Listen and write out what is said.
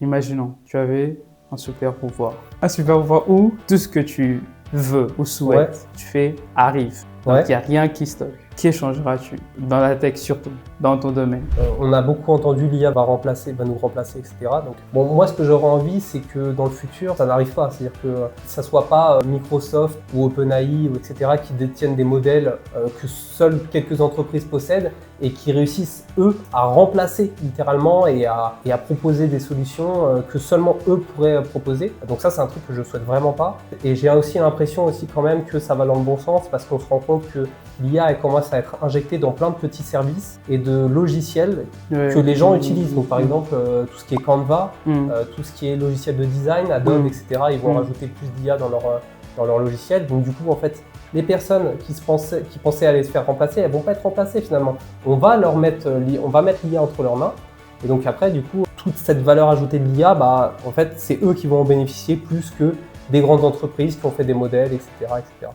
Imaginons, tu avais un super pouvoir. Un super pouvoir où tout ce que tu veux ou souhaites, tu fais arrive. Donc, il n'y a rien qui stocke. Qui changeras-tu? Dans la tech surtout, dans ton domaine. On a beaucoup entendu l'IA va nous remplacer, etc. Donc, bon, moi, ce que j'aurais envie, c'est que dans le futur, ça n'arrive pas. C'est-à-dire que ça ne soit pas Microsoft ou OpenAI, etc., qui détiennent des modèles que seules quelques entreprises possèdent et qui réussissent, eux, à remplacer littéralement et à proposer des solutions que seulement eux pourraient proposer. Donc ça, c'est un truc que je souhaite vraiment pas. Et j'ai aussi l'impression aussi quand même que ça va dans le bon sens parce qu'on se rend compte que l'IA commence à être injectée dans plein de petits services et de logiciels que les gens utilisent. Donc par exemple, tout ce qui est Canva, tout ce qui est logiciel de design, Adobe, etc., ils vont rajouter plus d'IA dans leur logiciel. Donc du coup, en fait, les personnes qui pensaient aller se faire remplacer, elles vont pas être remplacées finalement. On va mettre l'IA entre leurs mains. Et donc après, du coup, toute cette valeur ajoutée de l'IA, en fait, c'est eux qui vont en bénéficier plus que des grandes entreprises qui ont fait des modèles, etc., etc.